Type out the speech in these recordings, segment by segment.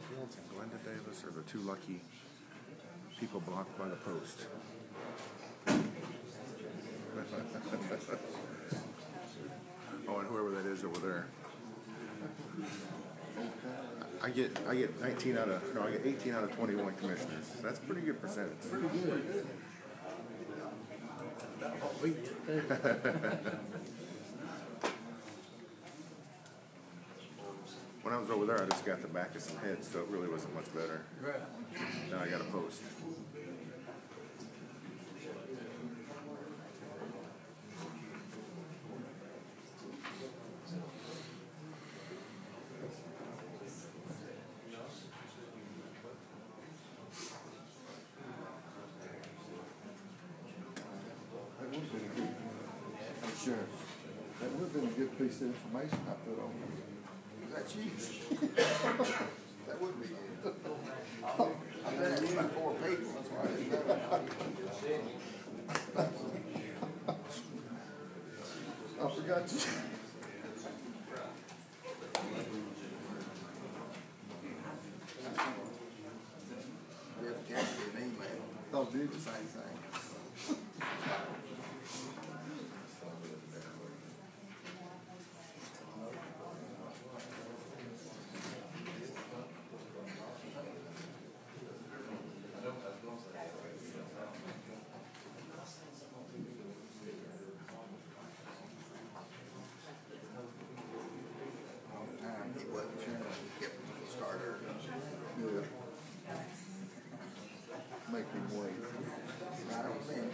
Fields and Glenda Davis are the two lucky people blocked by the post. Oh, and whoever that is over there. I get 18 out of 21 commissioners. That's a pretty good percentage. Pretty good. When I was over there, I just got the back of some heads, so it really wasn't much better. Right. Now I got a post. Sure. That would have been a good piece of information I put on you. That's huge. That would be good. I've done it about 4 people, that's why I didn't know. I forgot you. Jeff Kennedy an email. Oh, did you? The same thing. He wasn't sure. He kept the starter. Yeah. Make him wait. I don't think.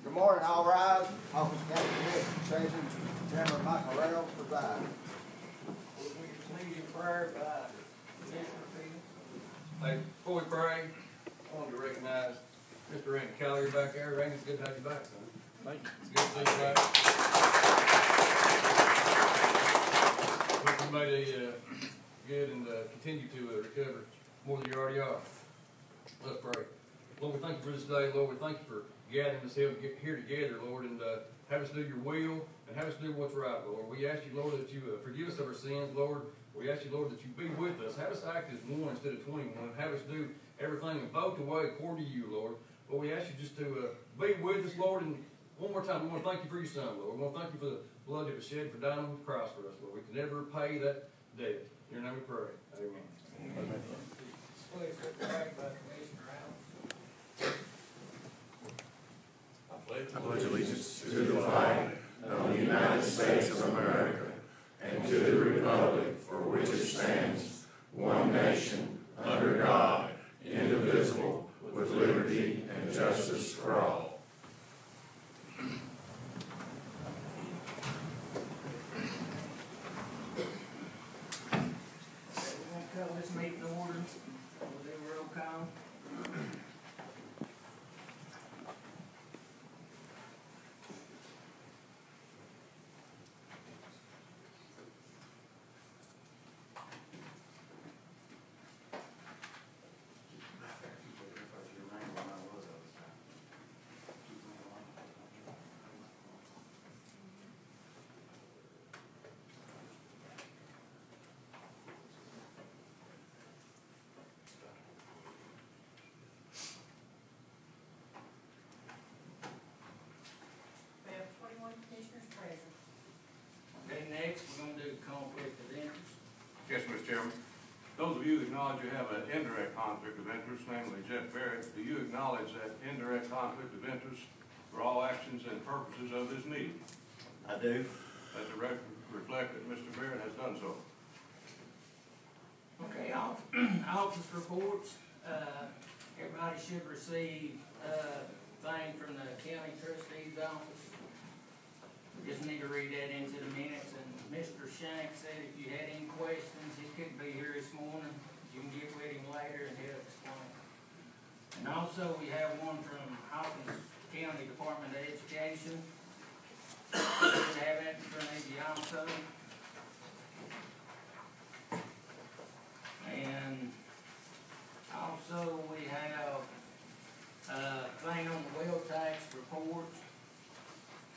Good morning, all rise. Hawkins County Commissioner, Treasurer, Chairman Michael Rayl, preside. Lead in prayer by Commissioner Fields. Hey, before we pray, I wanted to recognize Mr. Randy Collier back there. Randy, it's good to have you back, son. Thank you. It's good to see you back. Hope you made a good and continue to recover more than you already are. Let's pray. Lord, we thank you for this day. Lord, we thank you for gathering us here together, Lord, and have us do your will and have us do what's right, Lord. We ask you, Lord, that you forgive us of our sins, Lord. We ask you, Lord, that you be with us. Have us act as one instead of 21. Have us do everything and vote the way according to you, Lord. Lord, we ask you just to be with us, Lord. And one more time, we want to thank you for your son, Lord. We want to thank you for the blood that was shed for dying on the cross for us, Lord. We can never repay that debt. In your name we pray. Amen. Please pray by Commissioner Allen. I pledge allegiance to the flag of the United States of America and to the republic for which it stands, one nation, under God, indivisible, with liberty and justice for all. We're going to call this meeting to order. We'll do roll call. Yes, Mr. Chairman. Those of you who acknowledge you have an indirect conflict of interest, namely Jeff Barrett, do you acknowledge that indirect conflict of interest for all actions and purposes of this meeting? I do. Let the record reflect that Mr. Barrett has done so. Okay, office reports, everybody should receive, thing from the county trustee's office. We just need to read that into the minutes, and Mr. Shank said if you had any questions, he couldn't be here this morning. You can get with him later and he'll explain. And also, we have one from Hawkins County Department of Education. We have that in front of you also. And also, we have a thing on the well tax report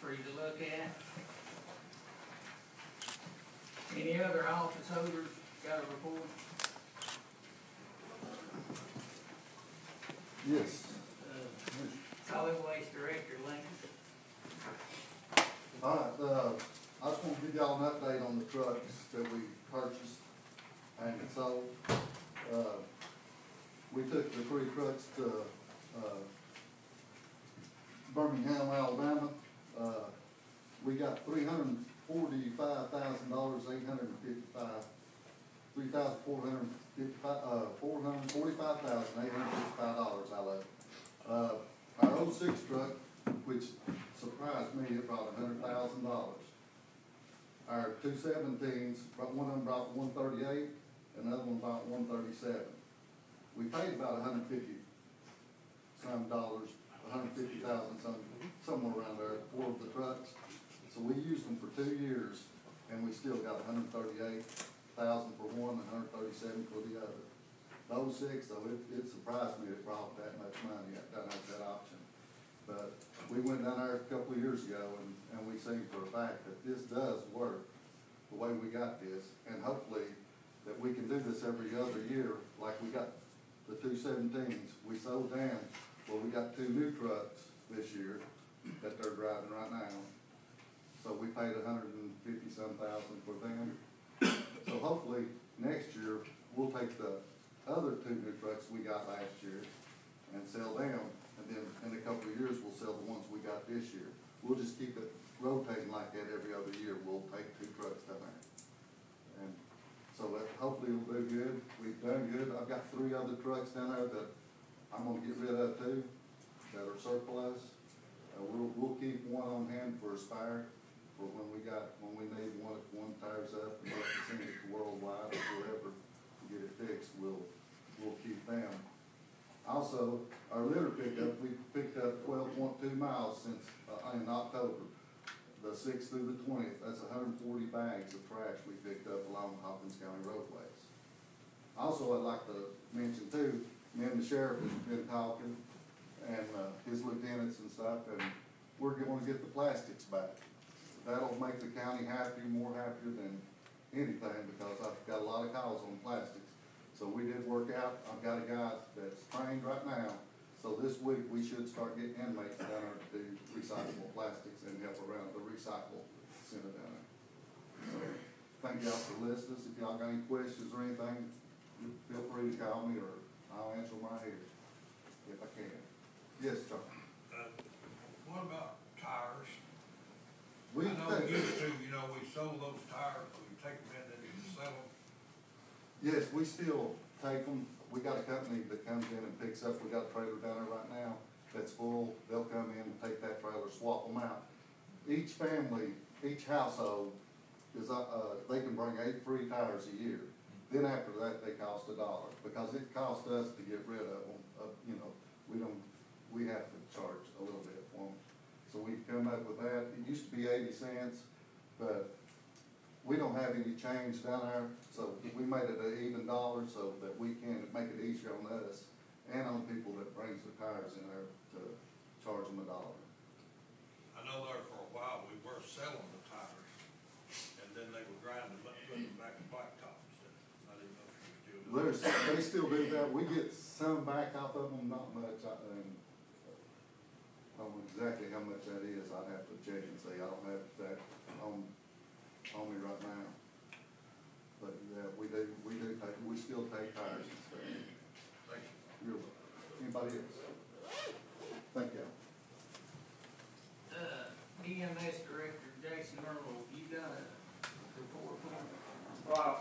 for you to look at. Any other office holders got a report? Yes. Solid Waste Director Lincoln. All right, I just want to give y'all an update on the trucks that we purchased and sold. We took the 3 trucks to, Birmingham, Alabama. We got $345,855, $445,855 out of it. Our 06 truck, which surprised me, it brought $100,000. Our 217s, one of them brought $138, another one brought $137. We paid about $150 some dollars, $150,000 somewhere around there for the trucks. So we used them for 2 years, and we still got $138,000 for one and $137,000 for the other. Those 06, though, it surprised me it brought that much money down at that auction. But we went down there a couple of years ago, and we seen for a fact that this does work the way we got this, and hopefully that we can do this every other year, like we got the 217s. We sold them, well, we got 2 new trucks this year that they're driving right now. So we paid $150-some thousand for them. So hopefully next year we'll take the other 2 new trucks we got last year and sell them, and then in a couple of years we'll sell the ones we got this year. We'll just keep it rotating like that every other year. We'll take 2 trucks down there, and so that hopefully we'll do good. We've done good. I've got 3 other trucks down there that I'm gonna get rid of too, that are surplus. We'll keep one on hand for a spare, for when we need one tires up and we have to send it to Worldwide or wherever to get it fixed, we'll keep them. Also, our litter pickup, we picked up 12.2 miles since, in October, the 6th through the 20th. That's 140 bags of trash we picked up along Hawkins County roadways. Also, I'd like to mention too, me and the sheriff has been talking, and his lieutenants and stuff, and we're going to get the plastics back. That'll make the county more happier than anything, because I've got a lot of calls on plastics. So we did work out. I've got a guy that's trained right now. So this week we should start getting inmates down there to do recyclable plastics and help around the recycle center down there. So thank y'all for listening. If y'all got any questions or anything, feel free to call me, or I'll answer them right here if I can. Yes, John. What about tires? We I know we used to, we sold those tires, we take them in and you sell them. Yes, we still take them. We got a company that comes in and picks up. We got a trailer down there right now that's full. They'll come in and take that trailer, swap them out. Each family, each household is, they can bring 8 free tires a year. Then after that, they cost $1, because it costs us to get rid of them. We have to charge a little bit for them. So we've come up with that. It used to be 80 cents, but we don't have any change down there, so we made it an even $1 so that we can make it easier on us and on people that brings their tires in there to charge them $1. I know there for a while we were selling the tires, and then they would grind them up, put them back in blacktops. I didn't know if you were still doing that. They still do that. We get some back off of them, not much. I don't know exactly how much that is. I'd have to check and see. I don't have that on me right now. But yeah, we do everybody else. Thank you. EMS Director Jason Earl, you got a report for me? Well,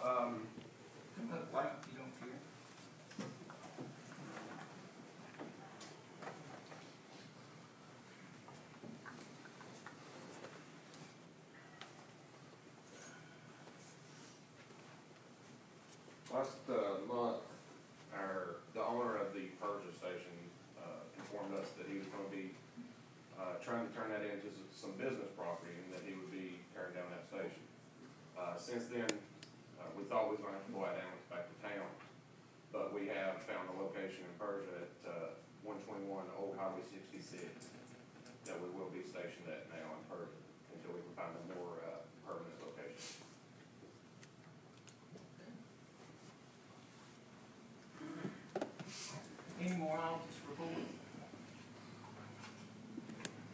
Come up front if you don't care. last month, the owner of the Persia station informed us that he was going to be trying to turn that into some business property and that he would be tearing down that station. Since then, we thought we was going to have to go out and back to town, but we have found a location in Persia at 121 Old Highway 66 that we will be stationed at now in Persia until we can find a more permanent location. Any more office report?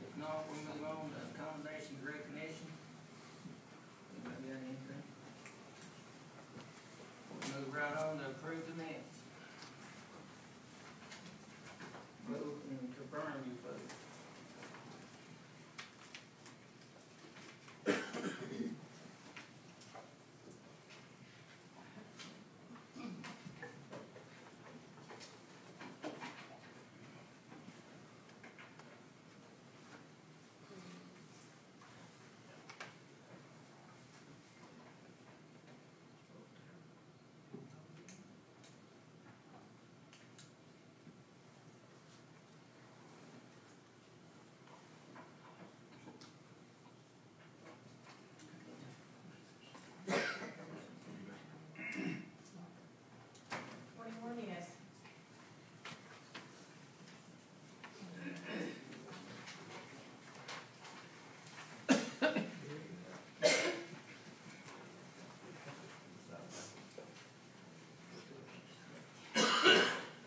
If not, we move on to accommodations recognition. Anybody got anything? We'll move right on to approve the minutes. Move and confirm you vote.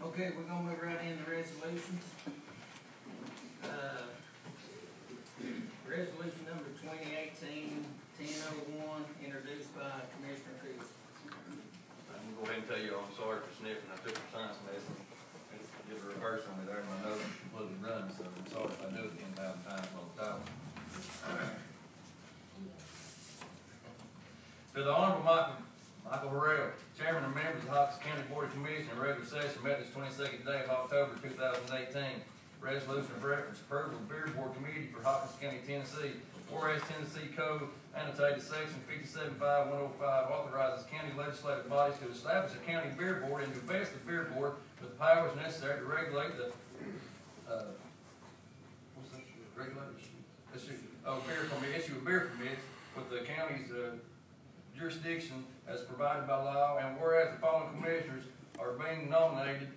Okay, we're gonna move right into resolutions. Resolution number 2018-1001, introduced by Commissioner Fields. I'm gonna go ahead and tell you, I'm sorry for sniffing, I took a science lesson. Did a reverse on me there, my nose completely run, so I'm sorry if I do it 10,000 times on the time. To the Honorable Michael Harrell, Chairman and members of the Hawkins County Board of Commissioners, regular session met this 22nd day of October 2018. Resolution of reference approval of Beer Board Committee for Hawkins County, Tennessee. Whereas Tennessee Code annotated section 575105 authorizes county legislative bodies to establish a county beer board and to vest the beer board with the powers necessary to regulate the beer permit, issue of beer permits with the county's jurisdiction as provided by law, and whereas the following commissioners are being nominated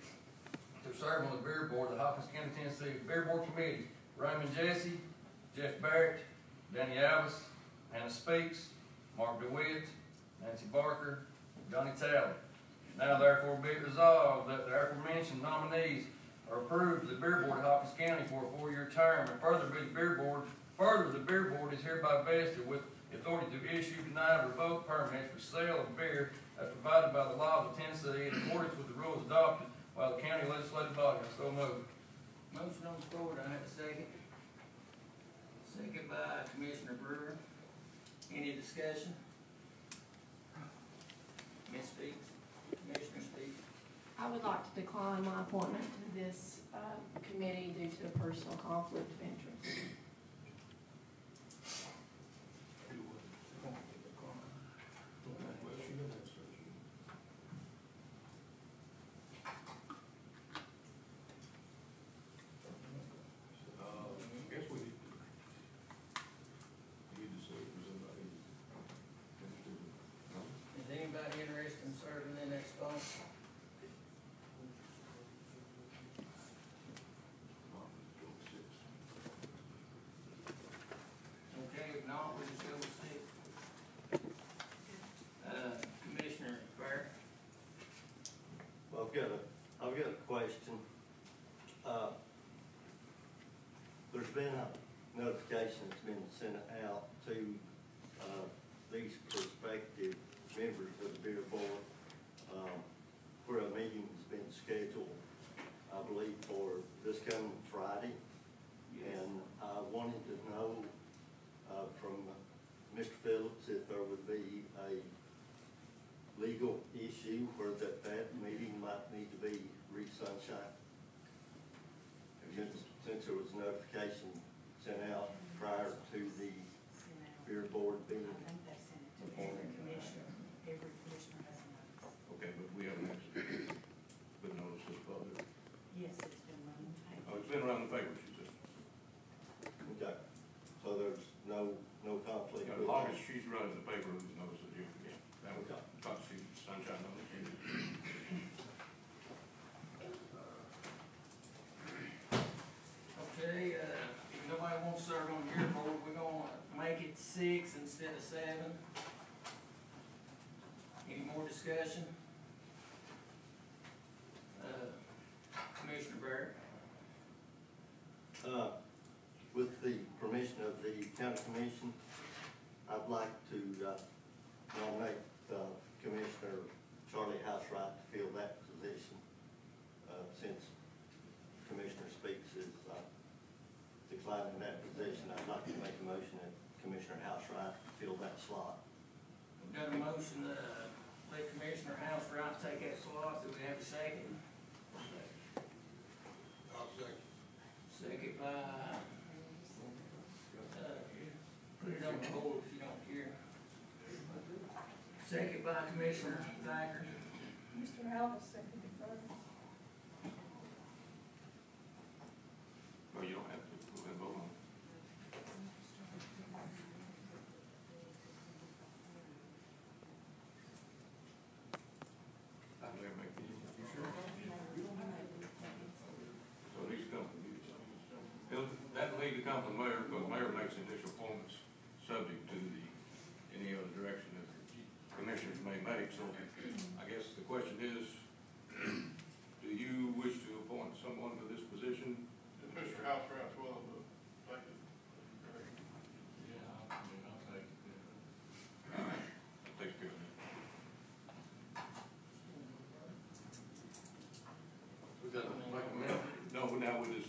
to serve on the beer board of the Hawkins County, Tennessee Beer Board Committee: Raymond Jesse, Jeff Barrett, Danny Alvis, Hannah Speaks, Mark DeWitt, Nancy Barker, Johnny Talley. Now therefore be it resolved that the aforementioned nominees are approved to the beer board of Hawkins County for a 4-year term, and further the beer board is hereby vested with authority to issue, deny, or revoke permits for sale of beer as provided by the laws of Tennessee in accordance with the rules adopted by the county legislative body. I so move. Motion on the floor, do I have a second? Second by Commissioner Brewer. Any discussion? Ms. Speaks, Commissioner Speaks. I would like to decline my appointment to this committee due to a personal conflict of interest. Is anybody interested in serving in that spot? Okay, if not, we'll just go with 6. Commissioner Barrett. Well, I've got a question. There's been a notification that's been sent out to, these prospective members of the beer board, where a meeting has been scheduled, I believe, for this coming Friday. And I wanted to know, from Mr. Phillips, if there would be a legal issue where that meeting might need to be re-sunshine. Since there was notification sent out prior to the beer board being appointed. Every commissioner has a notice. Okay, but we haven't actually put notice to the public. Yes, it's been run in the paper. Oh, it's been around the paper, she said. Okay, so there's no conflict As with long that? as she's running the paper, there's notice of you again. That was, thought she, sunshine notice. Okay, if nobody wants to serve on the beer board, we're gonna make it 6 instead of 7. Any more discussion? Commissioner Barrett? With the permission of the county commission, I'd like to nominate Commissioner Charlie Housewright to fill that position. Since Commissioner Speaks is declining that position, I'd like to make a motion that Commissioner Housewright fill that slot. We've got a motion to let Commissioner Housewright take that slot. Do we have a second? I'll second. Second by, put it on the board if you don't care. Second by Commissioner Thacker. Mr. Howell seconded first. Well, you don't have to, go ahead and vote on it. I'd never make the, you sure? So it needs to come from you. That'll need to come from the mayor, because the mayor makes initial appointments subject to any other direction that the commissioners may make. So I guess the question is, do you wish to appoint someone to this position? If Mr. Housewright's willing to take it, great. Yeah, I'll take it. All right, that takes care of it. We got to make a motion. No, now we'll just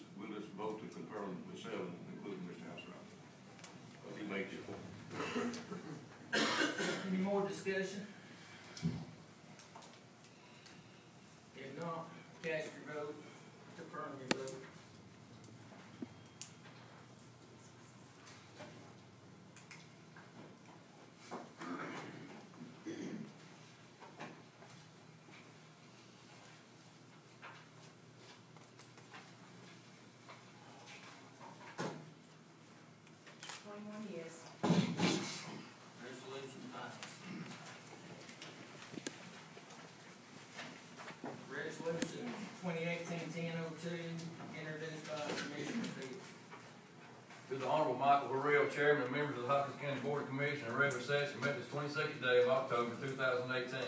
vote to confirm the 7, including Mr. Housewright. Because he made the appointment. Any more discussion? If not, cast your vote, confirm your vote. Yes. Resolution passes. Resolution 2018-1002, introduced by Commissioner Fields. To the Honorable Michael Burrell, Chairman and members of the Hawkins County Board of Commissioners, regular session met this 22nd day of October 2018.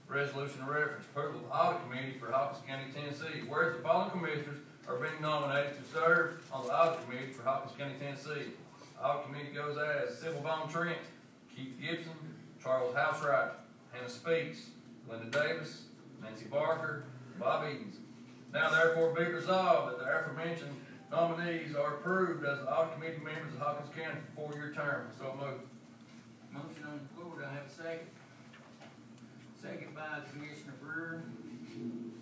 Resolution of reference, approval of audit committee for Hawkins County, Tennessee. Whereas the following commissioners are being nominated to serve on the audit committee for Hawkins County, Tennessee. Audit committee goes as Sybil Bone Trent, Keith Gibson, Charles Housewright, Hannah Speaks, Linda Davis, Nancy Barker, Bob Edens. Now therefore be resolved that the aforementioned nominees are approved as the audit committee members of Hawkins County for 4-year term. So moved. Motion on the floor, do I have a second? Second by Commissioner Brewer.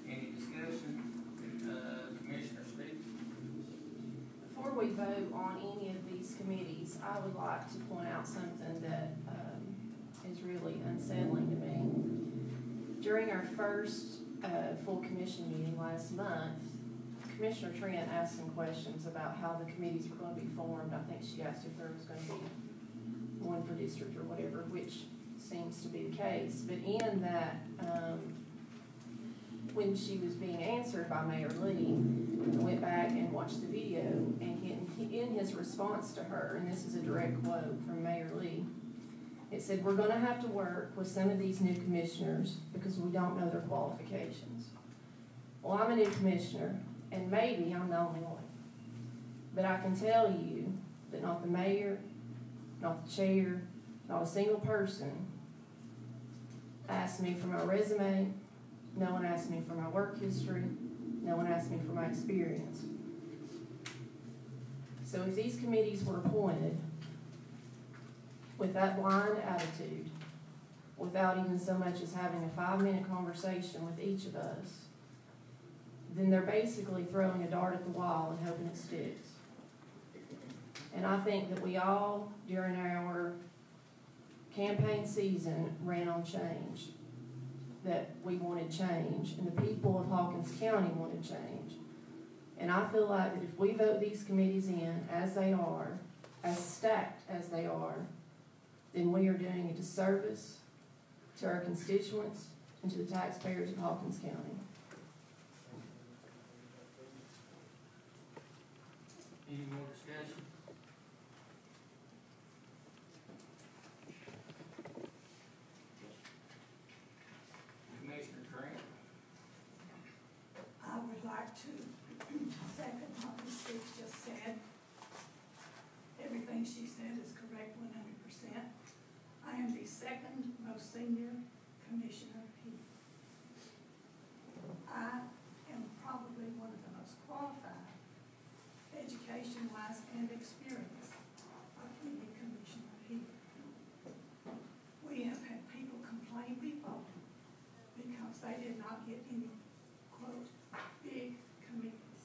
Any discussion? Commissioner Speaks. Before we vote on any of these committees, I would like to point out something that is really unsettling to me. During our first full commission meeting last month, Commissioner Trent asked some questions about how the committees were going to be formed. I think she asked if there was going to be one per district or whatever, which seems to be the case. But in that, when she was being answered by Mayor Lee, I went back and watched the video, and in his response to her, and this is a direct quote from Mayor Lee, it said, "We're going to have to work with some of these new commissioners because we don't know their qualifications." Well, I'm a new commissioner, and maybe I'm the only one. But I can tell you that not the mayor, not the chair, not a single person asked me for my resume. No one asked me for my work history. No one asked me for my experience. So if these committees were appointed with that blind attitude, without even so much as having a 5-minute conversation with each of us, then they're basically throwing a dart at the wall and hoping it sticks. And I think that we all, during our campaign season, ran on change. That we wanted change, and the people of Hawkins County wanted change. And I feel like that if we vote these committees in as they are, as stacked as they are, then we are doing a disservice to our constituents and to the taxpayers of Hawkins County. Any more discussion? Commissioner Grant? I would like to second what Ms. Speaks just said. Everything she said is correct 100%. I am the second most senior commissioner here. I am probably one of the most qualified, education-wise and experience, of any commissioner here. We have had people complain before because they did not get any, quote, big committees.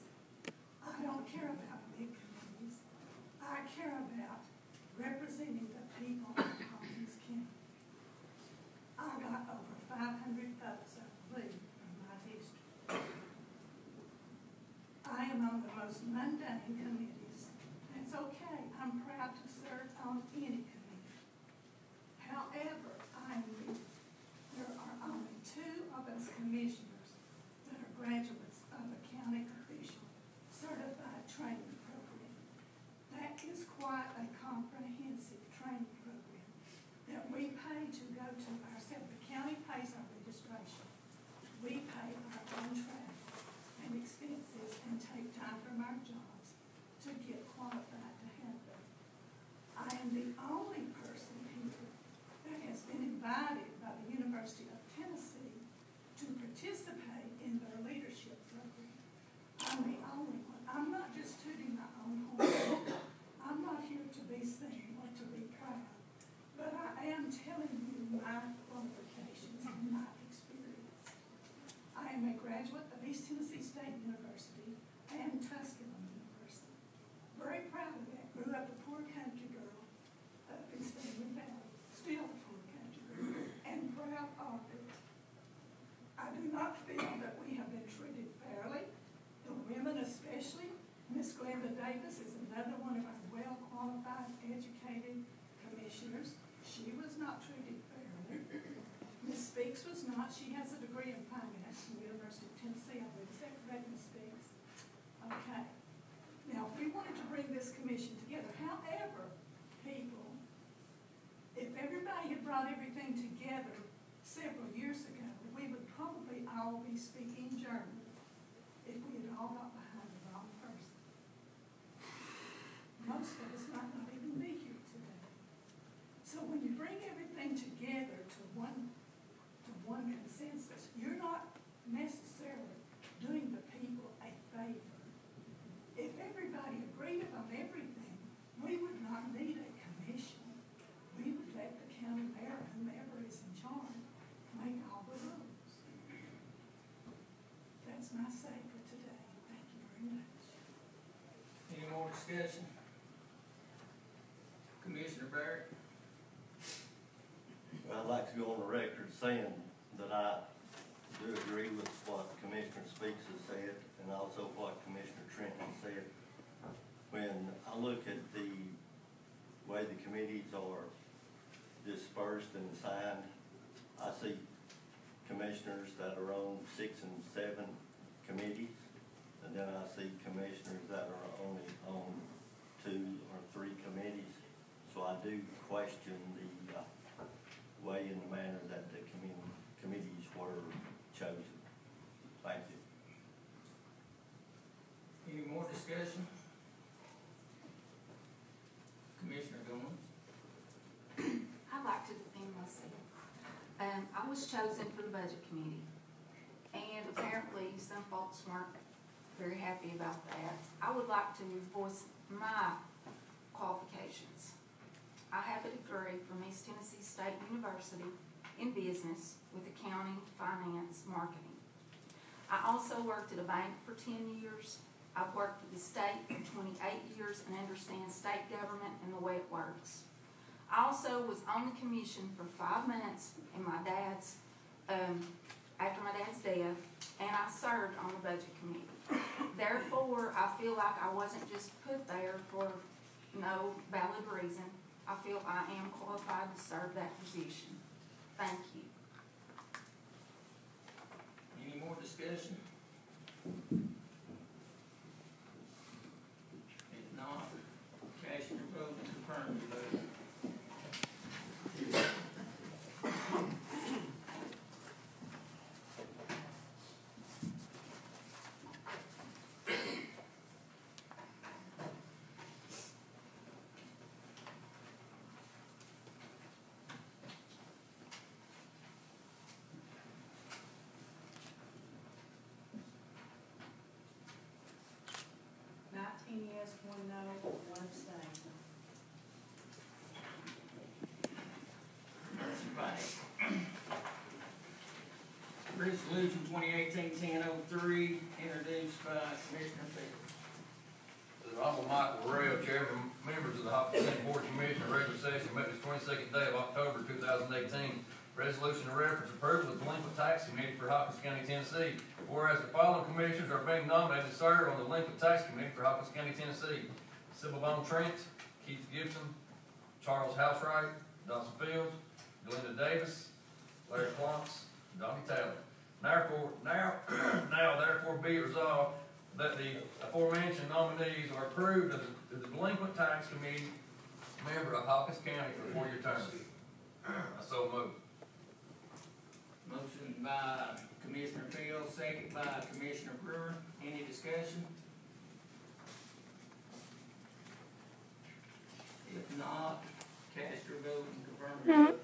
I don't care about big committees. I care about representing the people of Hawkins County. I got over 500 votes, I believe, from my district. I am on the most mundane committees. It's okay, I'm proud to serve on any committee. However, there are only 2 of us commissioners that are graduates of a county official certified training program. That is quite a comprehensive training program that we pay to go to ourselves. The county pays our registration. We pay our own travel and expenses and take time from our jobs to get qualified to have that. I am the only person here that has been invited by the University of Tennessee to participate in their leadership program. I'm the only one. I'm not just tooting my own horn. I'm not here to be seen or to be proud, but I am telling you my qualifications and my experience. I am a graduate of East Tennessee State University and Tusculum University. Very proud of that. Grew up a poor country girl up in Stanley Valley. Still a poor country girl, and proud of it. I do not feel that we have been treated fairly. The women especially. Miss Glenda Davis is another one of our well-qualified, educated commissioners. She was not treated fairly. Miss Speaks was not. She has a degree in finance from the University of Tennessee. I believe. Is that correct, Miss Speaks? Okay. Now, if we wanted to bring this commission together, however, people, if everybody had brought everything together several years ago, we would probably all be speaking German if we had all got behind the wrong person. Most of us might not even be here today. So when you bring everything together to one consensus, you're not necessarily doing the people a favor. If everybody agreed upon everything, we would not need a commission. We would let the county mayor, whomever is in charge, make all the rules. That's my say for today. Thank you very much. Any more discussion? Commissioner Barrett? Well, I'd like to go on the record saying that I do agree with what Commissioner Speaks has said and also what Commissioner Trenton said. When I look at the way the committees are dispersed and assigned, I see commissioners that are on 6 and 7 committees, and then I see commissioners that are only on 2 or 3 committees. So I do question the way and the manner that the committees were chosen. Thank you. Any more discussion? Commissioner Goins? I'd like to defend myself. I was chosen for the budget committee, and apparently some folks weren't very happy about that. I would like to voice my qualifications. I have a degree from East Tennessee State University in business with accounting, finance, marketing. I also worked at a bank for 10 years. I've worked for the state for 28 years and understand state government and the way it works. I also was on the commission for 5 months in my dad's, after my dad's death, and I served on the budget committee. Therefore, I feel like I wasn't just put there for no valid reason. I feel I am qualified to serve that position. Thank you. Any more discussion? If not, cast your vote and confirm your vote. Yes, 1 no, 1 abstain. Motion passed. Resolution 2018-1003, introduced by Commissioner Fields. The Honorable Michael Royal, Chairman, members of the Hawkins County Board of Commissioners, regular session met this 22nd day of October 2018. Resolution to reference approval of delinquent tax committee for Hawkins County, Tennessee. Whereas the following commissioners are being nominated to serve on the delinquent tax committee for Hawkins County, Tennessee: Sybil Bone Trent, Keith Gibson, Charles Housewright, Dawson Fields, Glenda Davis, Larry Plunks, Donnie Taylor. Therefore be it resolved that the aforementioned nominees are approved as the delinquent tax committee member of Hawkins County for a 4-year term. I so move. Motion by Commissioner Fields, second by Commissioner Brewer. Any discussion? If not, cast your vote and confirm your vote.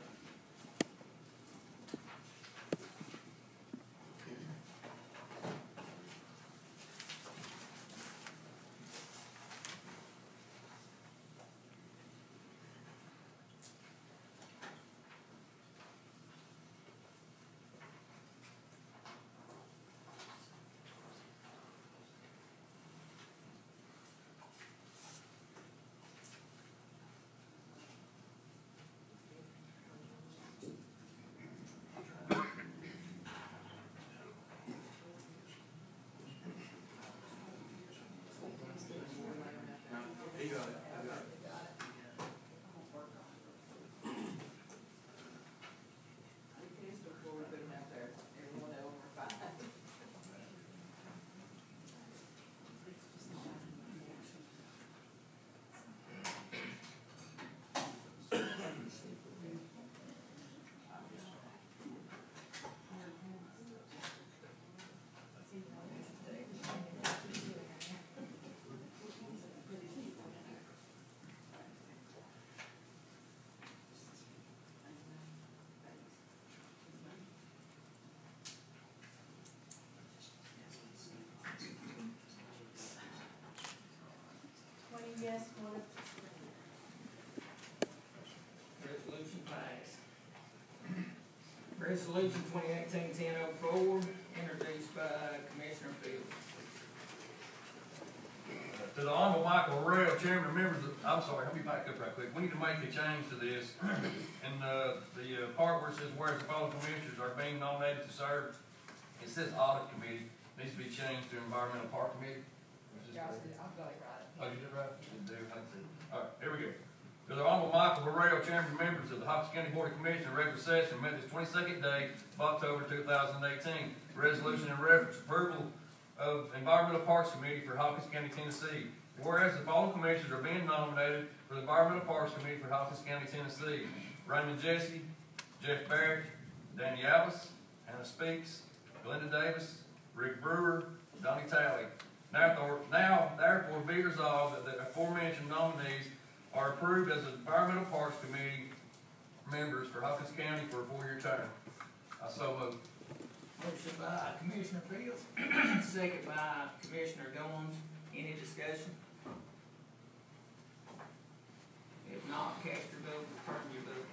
Yes, 1 abstain. Resolution passed. Resolution 2018-1004, introduced by Commissioner Fields. To the Honorable Michael Royal, Chairman and members of, I'm sorry, let me back up right quick. We need to make a change to this. And the part where it says, whereas the following commissioners are being nominated to serve, it says audit committee, needs to be changed to environmental park committee. I've got it right. Oh, you did right? You do, I see. All right, here we go. To the Honorable Michael Royal, Chairman and members of the Hawkins County Board of Commissioners, regular session met this 22nd day of October 2018. Resolution in reference approval of Environmental Parks Committee for Hawkins County, Tennessee. Whereas the following commissioners are being nominated for the Environmental Parks Committee for Hawkins County, Tennessee: Raymond Jesse, Jeff Barrett, Danny Alice, Hannah Speaks, Glenda Davis, Rick Brewer, Donnie Talley. Therefore be resolved that the aforementioned nominees are approved as the Environmental Parks Committee members for Hawkins County for a 4-year term. I so move. Motion by Commissioner Fields, second by Commissioner Goins. Any discussion? If not, cast your vote, return your vote.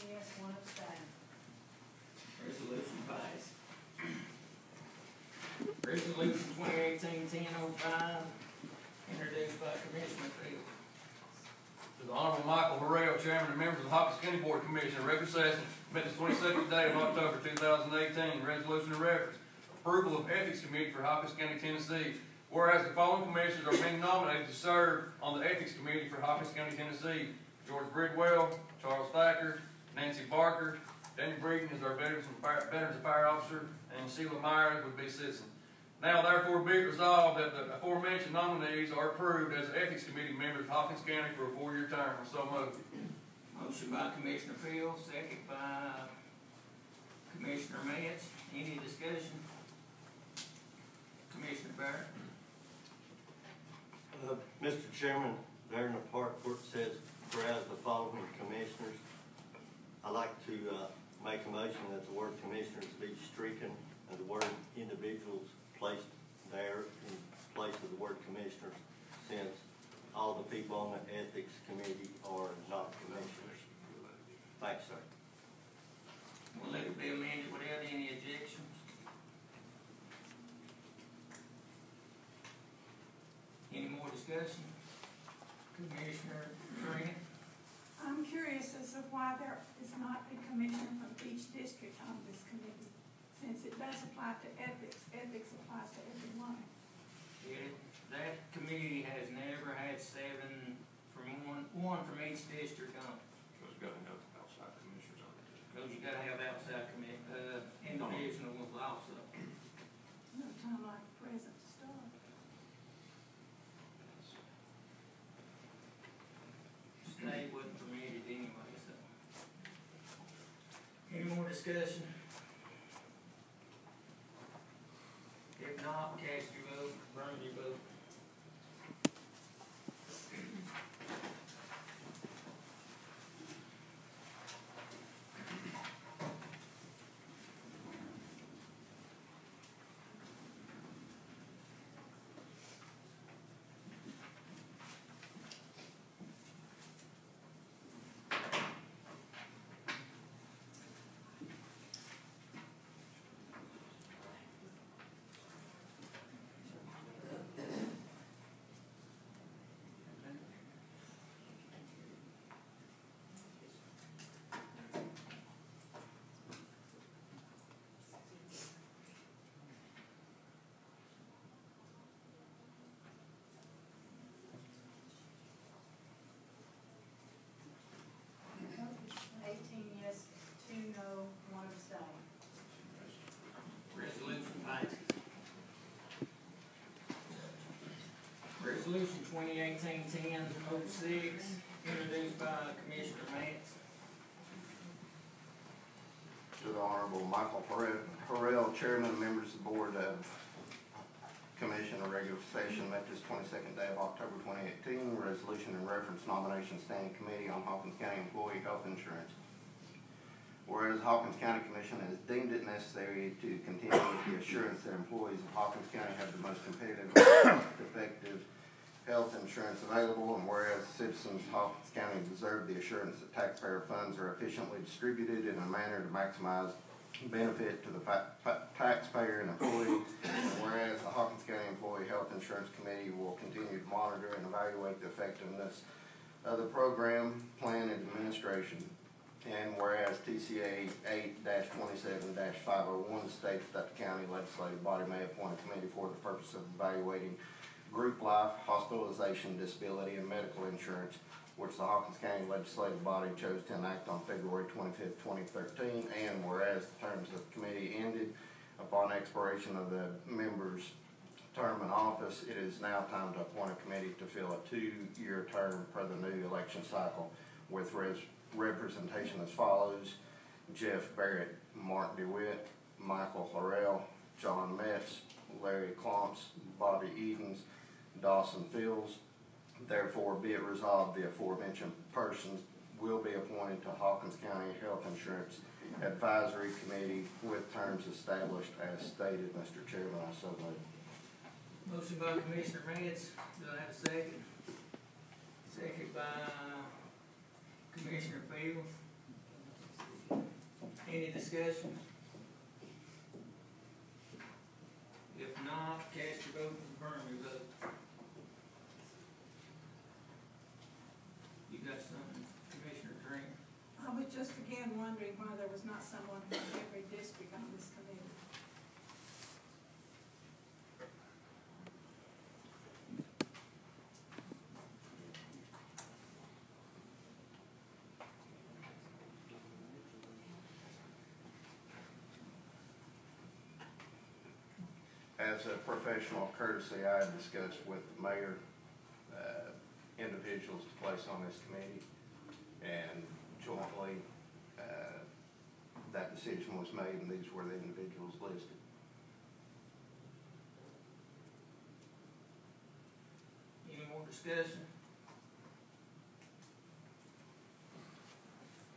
Yes, one abstain. Resolution passed. Resolution 2018-1005, introduced by Commissioner Fields. To the Honorable Michael Harrell, Chairman and members of the Hawkins County Board of Commissioners, regular session, met this 22nd day of October 2018. Resolution in reference, approval of Ethics Committee for Hawkins County, Tennessee. Whereas the following commissioners are being nominated to serve on the Ethics Committee for Hawkins County, Tennessee: George Bridwell, Charles Thacker, Nancy Barker, Danny Breeden is our Veterans Affairs Officer, and Sheila Myers would be citizen. Now therefore be it resolved that the aforementioned nominees are approved as Ethics Committee members of Hawkins County for a 4-year term. So moved. Motion by Commissioner Fields, second by Commissioner Metz. Any discussion? Commissioner Barrett. Mr. Chairman, there in the part where it says, whereas the following commissioners, I'd like to make a motion that the word commissioners be stricken and the word individuals placed there in place of the word commissioners, since all the people on the ethics committee are not commissioners. Thanks, sir. Will let it be amended without any objections. Any more discussion? Commissioner Green? I'm curious as to why there is not a commissioner from each district on this committee, since it does apply to ethics. Ethics applies to everyone. That committee has never had 7 from one from each district on it. Because you gotta have outside commissioners on it. Because you gotta have outside individuals also. No time like the present to start. State wasn't permitted anyway, so. Any more discussion? If not, cast your vote, burn your vote. Resolution 2018-1006, introduced by Commissioner Metz. To the Honorable Michael Harrell, Chairman and members of the Board of Commission, a regular session met this 22nd day of October 2018. Resolution in reference nomination standing committee on Hawkins County employee health insurance. Whereas the Hawkins County Commission has deemed it necessary to continue with the assurance that employees of Hawkins County have the most competitive, effective health insurance available, and whereas citizens of Hawkins County deserve the assurance that taxpayer funds are efficiently distributed in a manner to maximize benefit to the taxpayer and employee, and whereas the Hawkins County Employee Health Insurance Committee will continue to monitor and evaluate the effectiveness of the program, plan, and administration. And whereas TCA 8-27-501 states that the county legislative body may appoint a committee for the purpose of evaluating group life, hospitalization, disability, and medical insurance, which the Hawkins County legislative body chose to enact on February 25th, 2013. And whereas the terms of the committee ended upon expiration of the member's term in office, it is now time to appoint a committee to fill a 2-year term per the new election cycle, with representation as follows: Jeff Barrett, Mark DeWitt, Michael Harrell, John Metz, Larry Klumps, Bobby Edens, Dawson Fields. Therefore, be it resolved, the aforementioned persons will be appointed to Hawkins County Health Insurance Advisory Committee with terms established as stated. Mr. Chairman, I so move. Motion by Commissioner Metz, do I have a second? Second by Commissioner Fields. Any discussion? If not, cast your vote and confirm your vote. You got something, Commissioner Green? I was just again wondering why there was not someone from every district on this committee. As a professional courtesy, I had discussed with the mayor individuals to place on this committee, and jointly that decision was made, and these were the individuals listed. Any more discussion?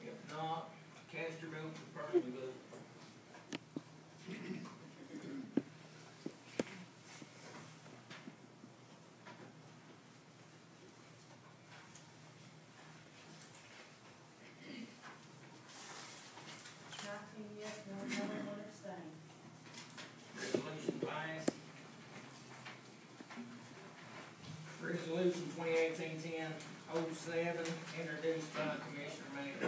If not, cast your vote and confirm your vote. Yes, one no, one abstain. Resolution passed. Resolution 2018-10-07, introduced by Commissioner Mayor.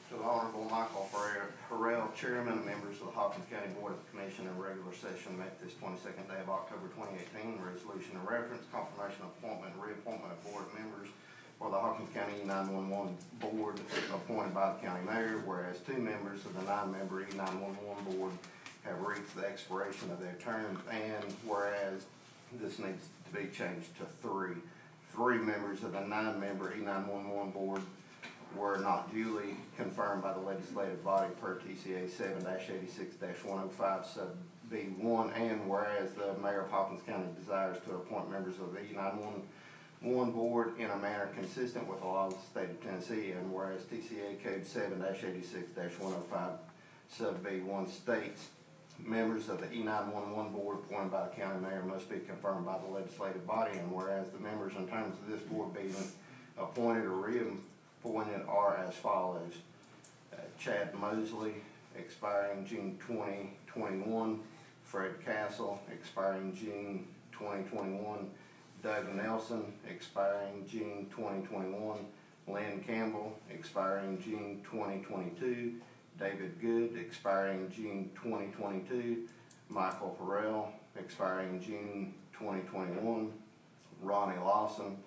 To the Honorable Michael Harrell, Chairman, and members of the Hawkins County Board of Commissioners in regular session met this 22nd day of October 2018. Resolution in reference, confirmation of appointment and reappointment of board members for the Hawkins County E911 Board appointed by the county mayor, whereas 2 members of the 9-member E911 Board have reached the expiration of their terms, and whereas this needs to be changed to 3. 3 members of the 9-member E911 Board were not duly confirmed by the legislative body per TCA 7-86-105 sub B1, and whereas the mayor of Hawkins County desires to appoint members of the E911 Board in a manner consistent with the laws of the state of Tennessee, and whereas TCA code 7-86-105 sub B1 states members of the E911 Board appointed by the county mayor must be confirmed by the legislative body, and whereas the members in terms of this board being appointed or reappointed are as follows. Chad Mosley, expiring June 2021. Fred Castle, expiring June 2021. Doug Nelson, expiring June 2021. Lynn Campbell, expiring June 2022. David Good, expiring June 2022. Michael Harrell, expiring June 2021. Ronnie Lawson,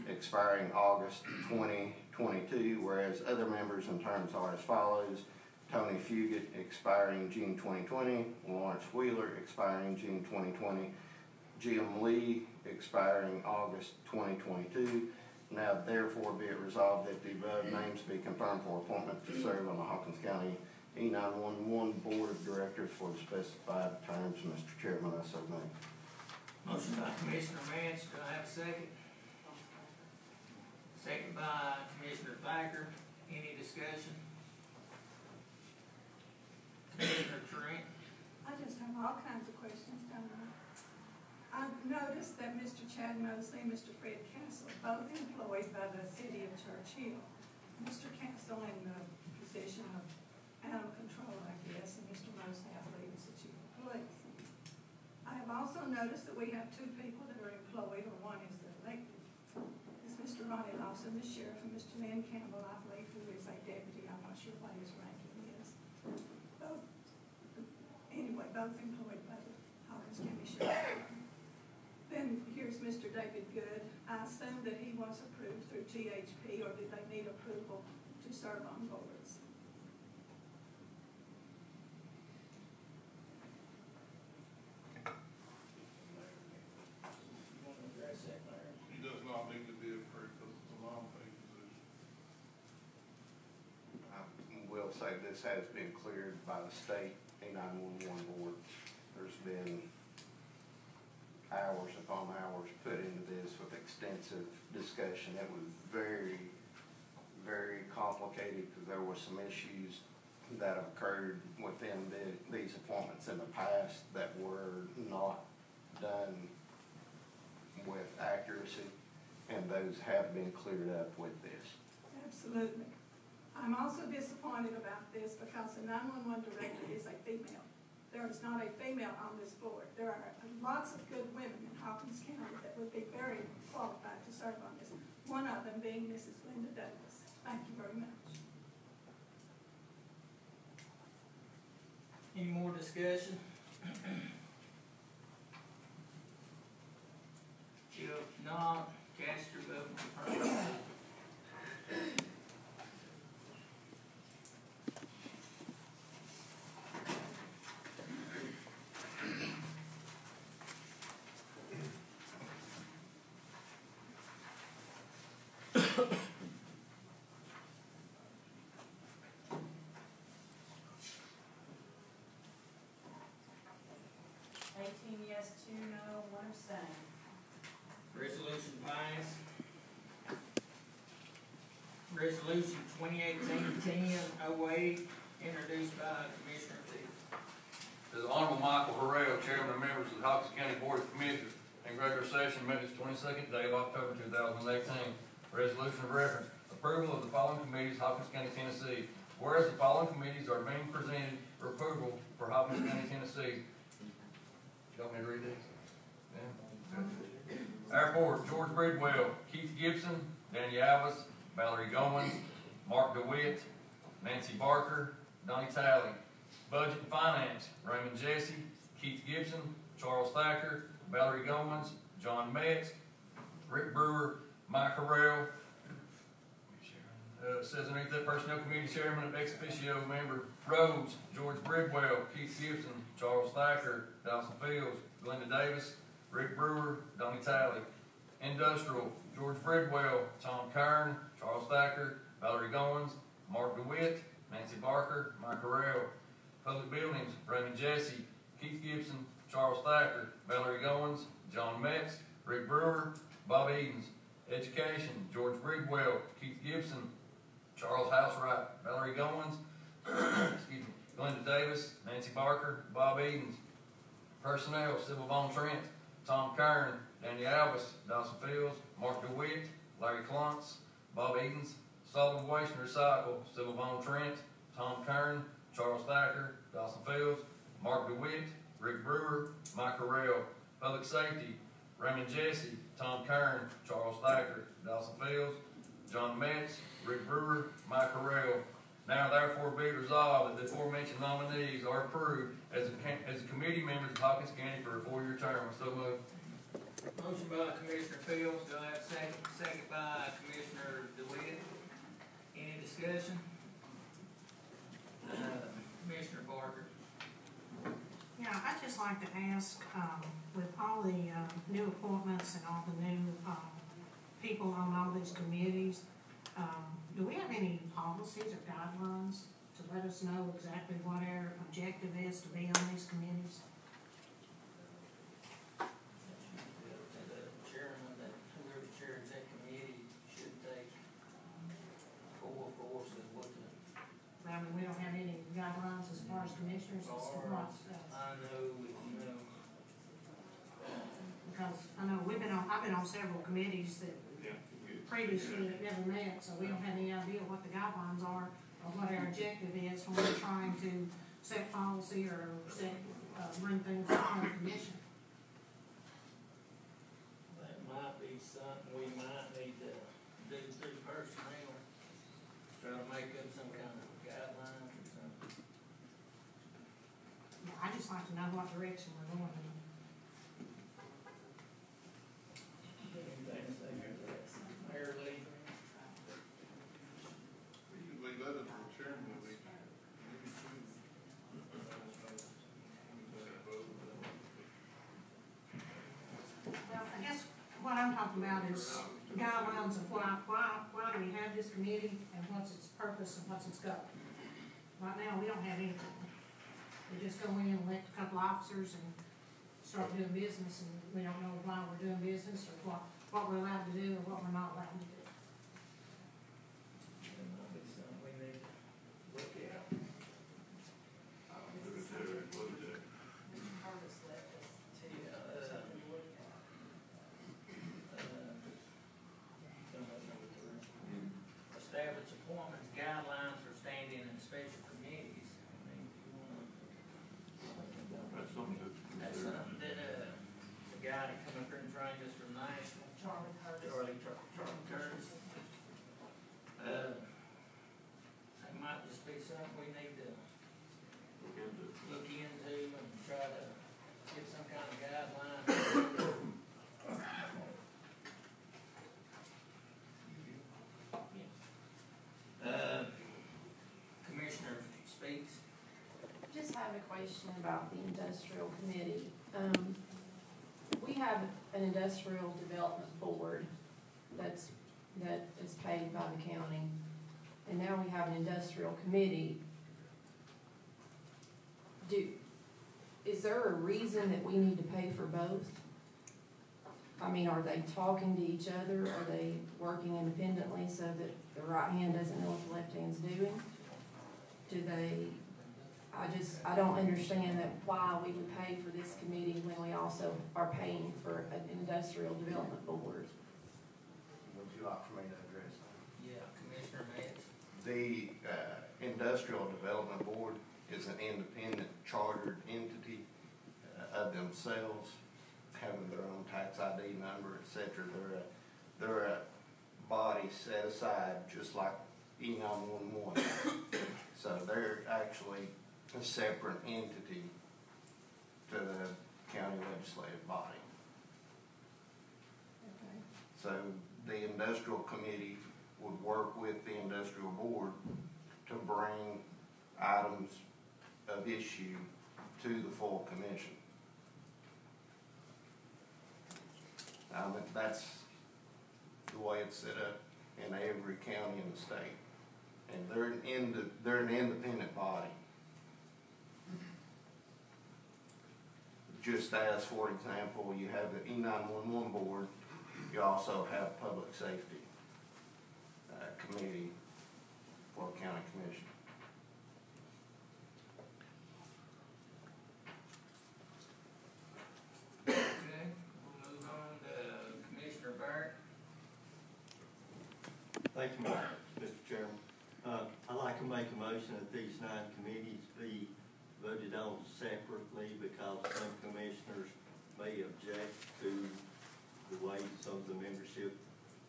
expiring August 2022, whereas other members and terms are as follows. Tony Fugit, expiring June 2020. Lawrence Wheeler, expiring June 2020. Jim Lee, expiring August 2022. Now therefore be it resolved that the above names be confirmed for appointment to serve on the Hawkins County E911 Board of Directors for the specified terms. Mr. Chairman, I so move. Motion by Commissioner Mance, do I have a second? Second by Commissioner Thacker. Any discussion? Commissioner Trent? I just have all kinds of questions, don't I? I've noticed that Mr. Chad Mosley and Mr. Fred Castle, both employed by the city of Churchill. Mr. Castle in the position of animal control, I guess, and Mr. Mosley, I believe, is the chief of police. I have also noticed that we have 2 people that are employed, or one is elected. It's Mr. Ronnie Lawson, the sheriff, and Mr. Lynn Campbell, I believe, who is a deputy. I'm not sure what his ranking is. Anyway, both employed by the Hawkins County Sheriff's Department. Then here's Mr. David Good. I assume that he was approved through THP, or did they need approval to serve on boards? He does not need to be approved because it's a non-paid position. I will say this has been cleared by the state E911 board. There's been hours upon hours put into this with extensive discussion. It was very, very complicated because there were some issues that have occurred within these appointments in the past that were not done with accuracy, and those have been cleared up with this. Absolutely. I'm also disappointed about this because the 911 director is a female. There is not a female on this board. There are lots of good women in Hawkins County that would be very qualified to serve on this, one of them being Mrs. Linda Davis. Thank you very much. Any more discussion? If not, cast your vote for her. Yes, 2 no, 1 abstain. Resolution passed. Resolution 2018-10-08, introduced by Commissioner Fields. To the Honorable Michael Harrell, Chairman and members of the Hawkins County Board of Commissioners, in regular session met its 22nd day of October 2018. Resolution of reference, approval of the following committees, Hawkins County, Tennessee. Whereas the following committees are being presented for approval for Hawkins County, Tennessee. You want me to read these? Yeah. Airport, George Bridwell, Keith Gibson, Danny Alvis, Valerie Goins, Mark DeWitt, Nancy Barker, Donnie Talley. Budget and Finance, Raymond Jesse, Keith Gibson, Charles Thacker, Valerie Goins, John Metz, Rick Brewer, Mike Harrell. Says underneath that Personnel Committee Chairman and ex officio member Rhodes, George Bridwell, Keith Gibson, Charles Thacker, Dawson Fields, Glenda Davis, Rick Brewer, Donnie Talley. Industrial, George Bridwell, Tom Kern, Charles Thacker, Valerie Goins, Mark DeWitt, Nancy Barker, Mike Harrell. Public Buildings, Raymond Jesse, Keith Gibson, Charles Thacker, Valerie Goins, John Metz, Rick Brewer, Bob Edens. Education, George Bridwell, Keith Gibson, Charles Housewright, Valerie Goins, excuse me, Glenda Davis, Nancy Barker, Bob Edens. Personnel, Civil Von Trent, Tom Kern, Danny Alvis, Dawson Fields, Mark DeWitt, Larry Klontz, Bob Edens. Solid Waste and Recycle, Civil Von Trent, Tom Kern, Charles Thacker, Dawson Fields, Mark DeWitt, Rick Brewer, Mike Harrell. Public Safety, Raymond Jesse, Tom Kern, Charles Thacker, Dawson Fields, John Metz, Rick Brewer, Mike Harrell. Now therefore be resolved that the aforementioned nominees are approved as committee members of Hawkins County for a 4-year term. So moved. Motion by Commissioner Fields, do I have a second? Second by Commissioner DeWitt. Any discussion? Commissioner Barker. Yeah, I'd just like to ask, with all the new appointments and all the new people on all these committees, do we have any policies or guidelines to let us know exactly what our objective is to be on these committees? The chairman, whoever chairs that committee should take full force of what the I mean, we don't have any guidelines as far as commissioners and stuff. I know, Because I know I've been on several committees that previously have never met, so we don't have any idea what the guidelines are or what our objective is when we're trying to set policy or bring things up on the commission. that might be something we might need to do through personnel. Try to make up some kind of guidelines or something. Yeah, I just like to know what direction we're going in. Anything to say here? Mayor Lee? We let it for chairman of the Well, I guess what I'm talking about is guidelines of why do we have this committee and what's its purpose and what's its goal. right now, we don't have anything. We just go in and elect a couple officers and start doing business, and we don't know why we're doing business, or what we're allowed to do, or what we're not allowed to do. That might be something we need to look at. Establish appointments, guidelines for standing in special committees. I mean, if you wanna. That's something that. That's something that, the guy that come up here and trained us from Nashville. Charlie Curtis. Charlie Curtis. That might just be something we need to look into and try to get some kind of guideline. Commissioner speaks. Just have a question about the industrial committee. We have an industrial development board that is paid by the county, and now we have an industrial committee. Is there a reason that we need to pay for both? I mean, are they talking to each other? Are they working independently so that the right hand doesn't know what the left hand's doing? I don't understand that why we would pay for this committee when we also are paying for an industrial development board. Would you like for me to address that? Yeah, Commissioner Metz. The Industrial Development Board is an independent chartered entity of themselves, having their own tax ID number, etc. They're a body set aside just like E911. So they're actually a separate entity to the county legislative body. Okay. So the industrial committee would work with the industrial board to bring items of issue to the full commission. That's the way it's set up in every county in the state. And they're an independent body. Just as, for example, you have the E911 board, you also have public safety committee for county commission. Okay, we'll move on to Commissioner Barrett. Thank you, Mr. Chairman. I'd like to make a motion that these 9 committees be voted on separately because some commissioners may object to the way some of the membership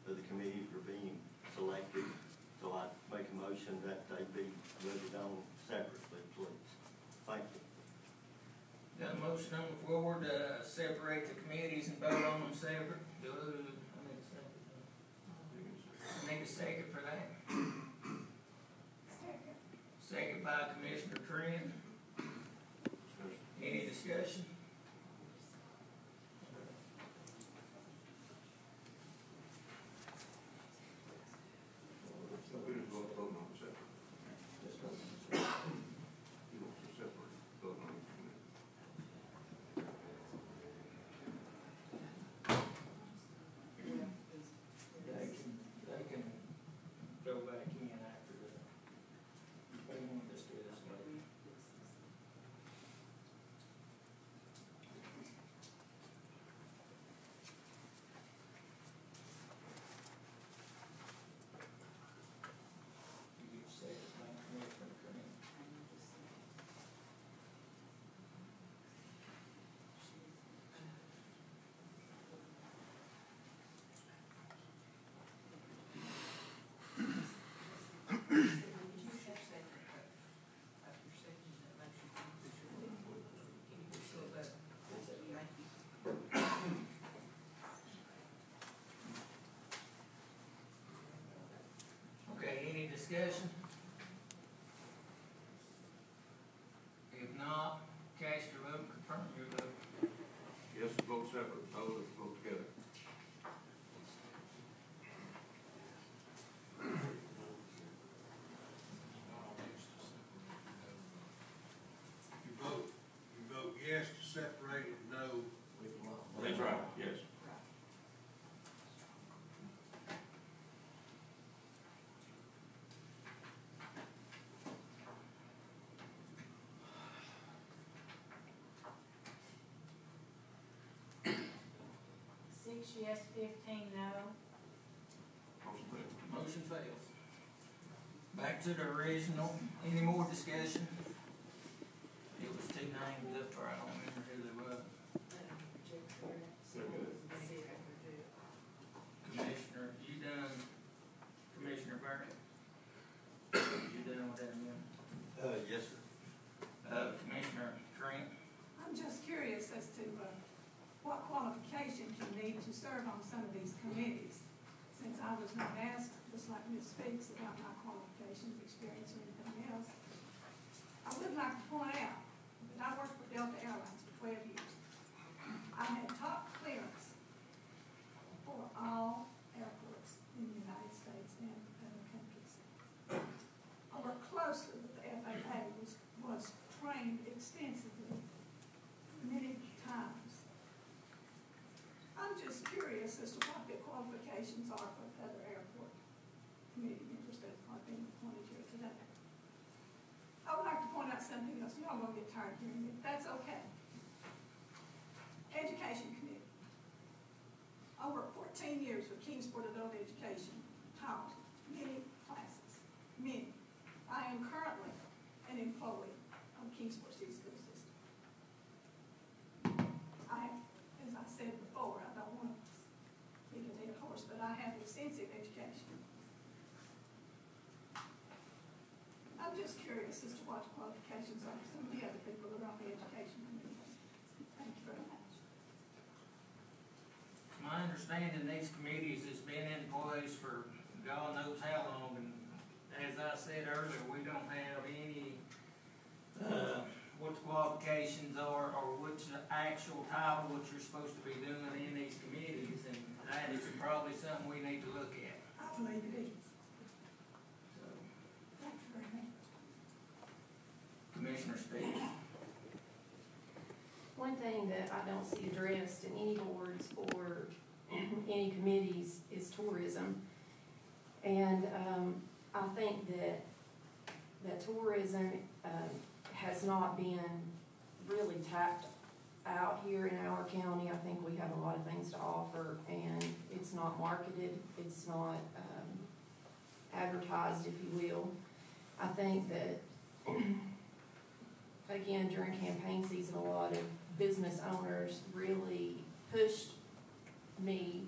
of the committees are being selected. So I make a motion that they be voted on separately, please. Thank you. Got a motion on the floor to separate the committees and vote on them separate. I need a second for that. Second by Commissioner Trent. Any discussion? So we just vote on them separate. He wants to separate, vote on each committee. They can go back in after the, they want to just do this later. yes, 15 no. Motion failed. Motion fails. Back to the original. Any more discussion? It was two names up there. I don't remember who they were. Commissioner, you done, Commissioner Vernon? You done with that amendment? Yes, sir. Commissioner Trent? I'm just curious as to, what qualifications you need to serve on some of these committees. Since I was not asked, just like Ms. Speaks, about my qualifications, experience, or anything else. I would like to point out that I worked for Delta Airlines for 12 years. I had top clearance for all airports in the United States and other countries. I worked closely with the FAA, was trained extensively many times. I'm just curious as to what the qualifications are for other airport committee members that are being appointed here today. I would like to point out something else. Y'all gonna get tired of hearing it. That's okay. Education committee. I worked 14 years with Kingsport Adult Education, taught many classes, many. I am currently an employee of Kingsport City School System. As I said before, I don't want to beat a dead horse, but I have extensive education. I'm just curious as to what the qualifications are for some of the other people that are on the education committee. Thank you very much. My understanding, these committees has been in place for God knows how long, and as I said earlier, we don't have any, what the qualifications are, or which actual title, what you're supposed to be doing in these committees, and that is probably something we need to look at. I believe it is. So, Thank you very much. Commissioner Steve. One thing that I don't see addressed in any boards or any committees is tourism. And I think that tourism has not been really tapped out here in our county. I think we have a lot of things to offer, and it's not marketed, it's not advertised, if you will. I think that, again, during campaign season, a lot of business owners really pushed me,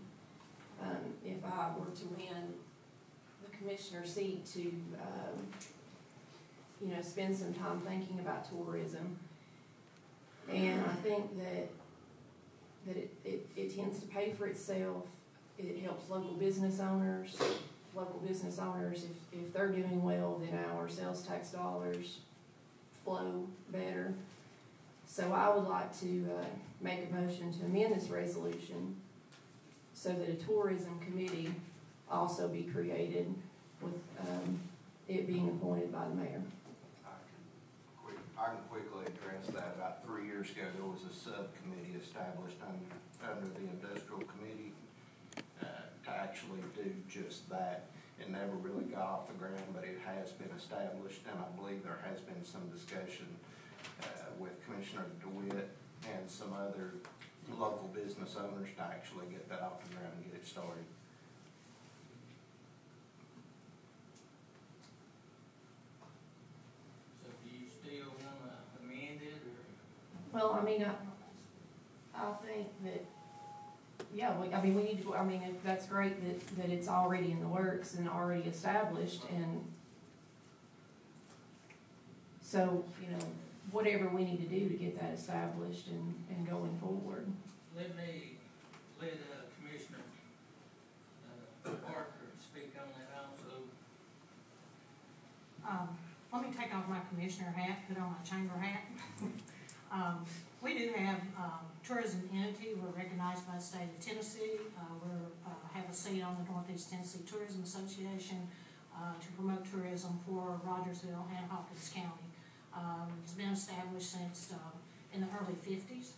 if I were to win the commissioner seat, to spend some time thinking about tourism. And I think that it tends to pay for itself. It helps local business owners. Local business owners, if they're doing well, then our sales tax dollars flow better. So I would like to make a motion to amend this resolution so that a tourism committee also be created with it being appointed by the mayor. I can quickly address that. About 3 years ago, there was a subcommittee established under the industrial committee to actually do just that. It never really got off the ground, but it has been established, and I believe there has been some discussion with Commissioner DeWitt and some other local business owners to actually get that off the ground and get it started. So do you still want to amend it, or? Well, I mean, I think that, yeah, we need to, I mean, that's great that it's already in the works and already established, and so, whatever we need to do to get that established and going forward. Let Commissioner Parker speak on that also. Let me take off my commissioner hat, put on my chamber hat. We do have tourism entity. We're recognized by the state of Tennessee. We have a seat on the Northeast Tennessee Tourism Association to promote tourism for Rogersville and Hawkins County. It's been established since in the early 50s.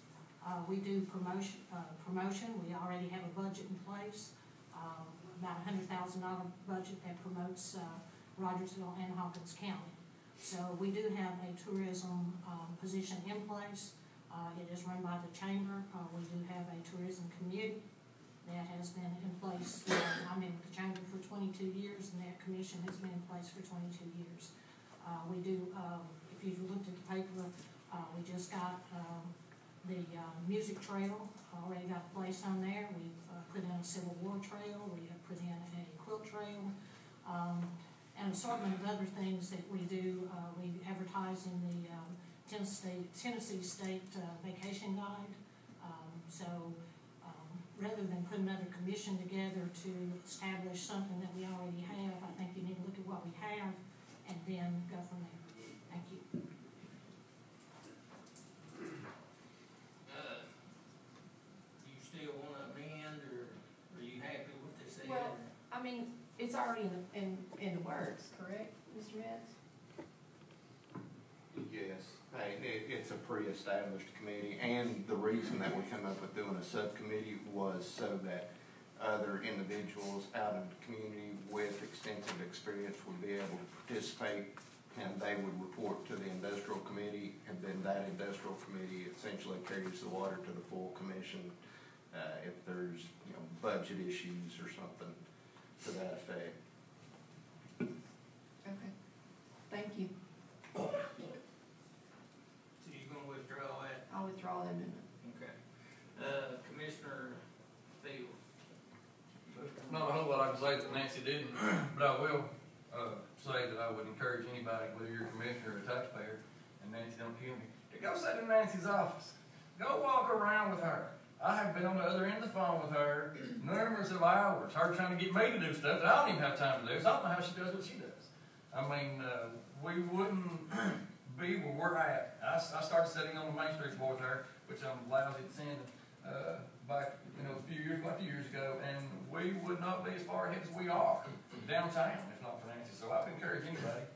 We do promotion. We already have a budget in place, about $100,000 budget that promotes Rogersville and Hawkins County. So we do have a tourism position in place. It is run by the chamber. We do have a tourism committee. that has been in place. I'm in the chamber for 22 years, and that commission has been in place for 22 years. We do, if you've looked at the paper, we just got the music trail already got placed on there. We've put in a Civil War trail. We have put in a quilt trail. And assortment of other things that we do. We advertise in the Tennessee State Vacation Guide. Rather than put another commission together to establish something that we already have, I think you need to look at what we have and then go from there. Thank you. Do you still want to amend, or are you happy with this? Well, I mean, it's already in the works, correct, Mr. Metz? Yes, it's a pre-established committee, and the reason that we come up with doing a subcommittee was so that other individuals out in the community with extensive experience would be able to participate, and they would report to the industrial committee, and then that industrial committee essentially carries the water to the full commission if there's, budget issues or something to that effect. Okay, thank you. So you're gonna withdraw that? I'll withdraw that amendment. Okay. Commissioner Field. Not a whole lot I can say that Nancy didn't, but I will say that I would encourage anybody, whether you're a commissioner or a taxpayer, and Nancy don't kill me, to go sit in Nancy's office. Go walk around with her. I have been on the other end of the phone with her numerous of hours, her trying to get me to do stuff that I don't even have time to do, so I don't know how she does what she does. I mean, we wouldn't be where we're at. I started sitting on the Main Street board with her, which I'm lousy at saying, back, a few years ago, and we would not be as far ahead as we are downtown if not for Nancy. So I would encourage anybody,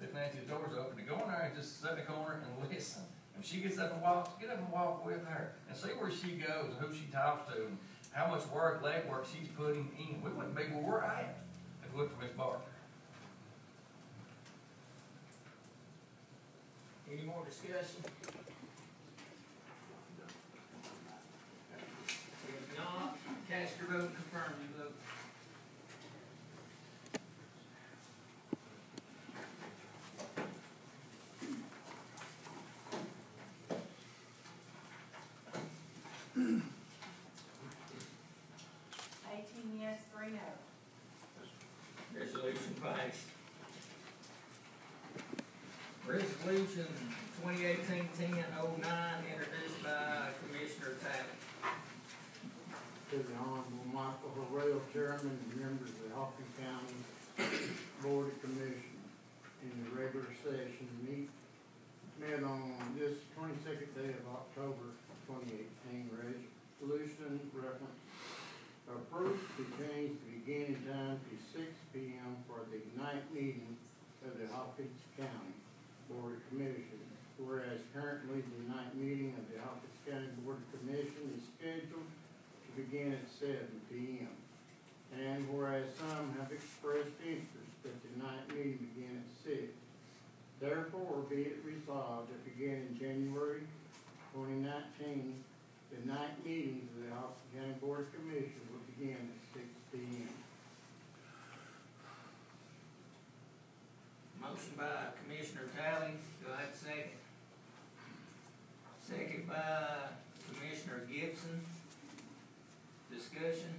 if Nancy's door's open, to go in there and just sit in the corner and listen. If she gets up and walks, get up and walk with her and see where she goes and who she talks to and how much legwork she's putting in. We wouldn't be where we're at if it wasn't for Miss Barker. Any more discussion? If not, cast your vote and confirm your vote. Yes, 3 no. Resolution passed. Resolution 2018-1009, introduced by Commissioner Talley. To the Honorable Michael Harrell, Chairman, and members of the Hawkins County Board of Commissioners in the regular session met on this 22nd day of October 2018, resolution reference approved to change the beginning time to 6 p.m. for the night meeting of the Hawkins County Board of Commissioners. Whereas currently the night meeting of the Hawkins County Board of Commissioners is scheduled to begin at 7 p.m. And whereas some have expressed interest that the night meeting begin at 6. Therefore, be it resolved that beginning January 2019, the night meetings of the Hawkins County Board of Commissioners will begin at 6 p.m. Motion by Commissioner Talley, do I have a second? Second by Commissioner Gibson. Discussion,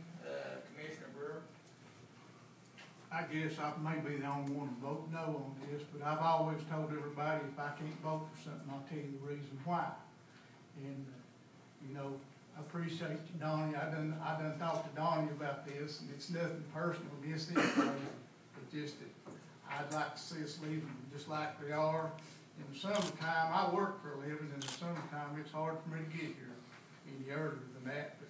Commissioner Brewer. I guess I may be the only one to vote no on this, but I've always told everybody if I can't vote for something, I'll tell you the reason why. And, I appreciate you, Donnie. I done talked to Donnie about this, and it's nothing personal against anybody. It's just that I'd like to see us leave them just like they are. In the summertime, I work for a living. In the summertime, it's hard for me to get here any earlier than that. But,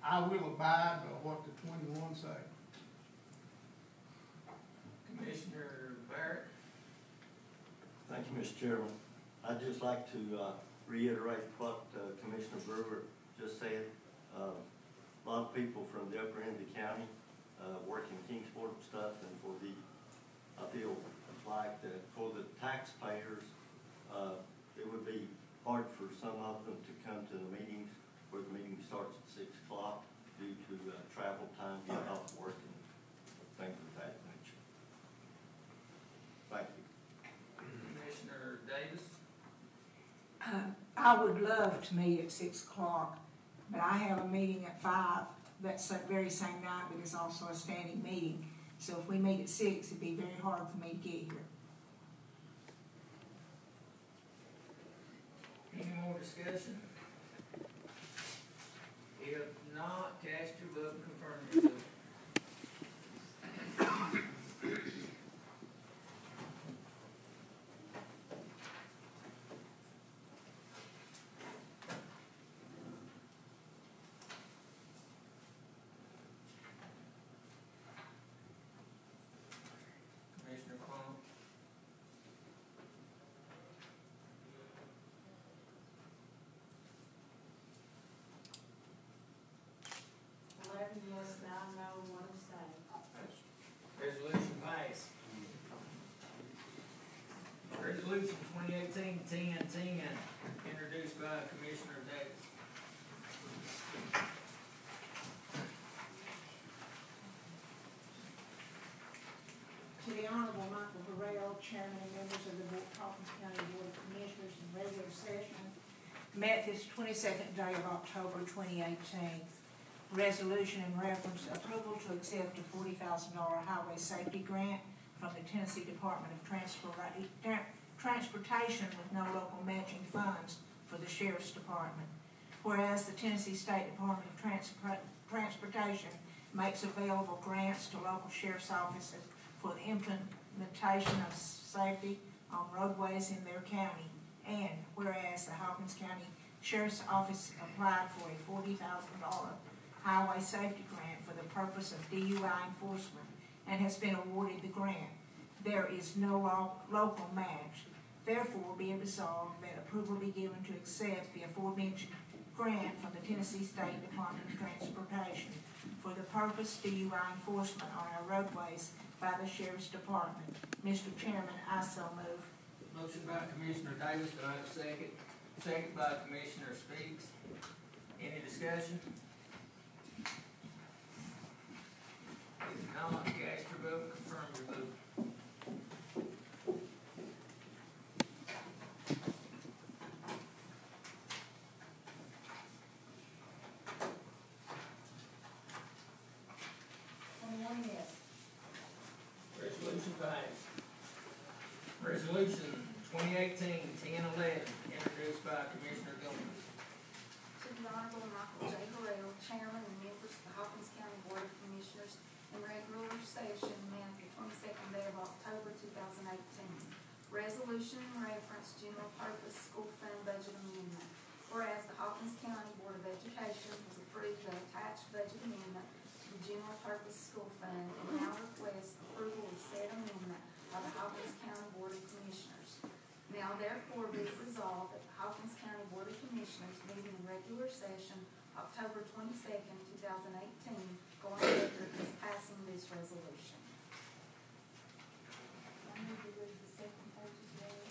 I will abide by what the 21 say. Commissioner Barrett. Thank you, Mr. Chairman. I'd just like to reiterate what Commissioner Brewer just said. A lot of people from the upper end of the county work in Kingsport and stuff, and I feel like that for the taxpayers, it would be hard for some of them to come to the meetings where the meeting starts at 6 o'clock. due to travel time, getting off work and things of that nature. Thank you. Commissioner Davis? I would love to meet at 6 o'clock, but I have a meeting at 5 that very same night, but it's also a standing meeting. So if we meet at 6, it'd be very hard for me to get here. Any more discussion? If not, cast your vote and confirm your vote. Commissioner Clump? Yes, 9 no, 1 abstain. Resolution passed. Resolution 2018-10-10, introduced by Commissioner Davis. To the Honorable Michael Burrell, Chairman and members of the Hawkins County Board of Commissioners in regular session, met this 22nd day of October 2018. Resolution in reference to approval to accept a $40,000 highway safety grant from the Tennessee Department of Transportation with no local matching funds for the Sheriff's Department. Whereas the Tennessee State Department of Transportation makes available grants to local sheriff's offices for the implementation of safety on roadways in their county. And whereas the Hawkins County Sheriff's Office applied for a $40,000 highway safety grant for the purpose of DUI enforcement and has been awarded the grant, there is no local match. Therefore, be it resolved that approval be given to accept the aforementioned grant from the Tennessee State Department of Transportation for the purpose of DUI enforcement on our roadways by the Sheriff's Department. Mr. Chairman, I so move. Motion by Commissioner Davis, do I have a second? Second by Commissioner Speaks. Any discussion? If not, cast your vote and confirm your vote. Yes. Resolution passed. Resolution 2018-10-11, introduced by Commissioner Gomez. To the Honorable Michael J. Harrell, Chairman and members of the Hawkins County Board of Commissioners in regular session met the 22nd day of October 2018. Resolution in reference general purpose school fund budget amendment. Whereas the Hawkins County Board of Education has approved the attached budget amendment to the general purpose school fund and now requests approval of said amendment by the Hawkins County Board of Commissioners. Now therefore be it resolved that the Hawkins County Board of Commissioners meeting in regular session October 22nd, 2018, go on record as passing this resolution. I need to read the second page as well.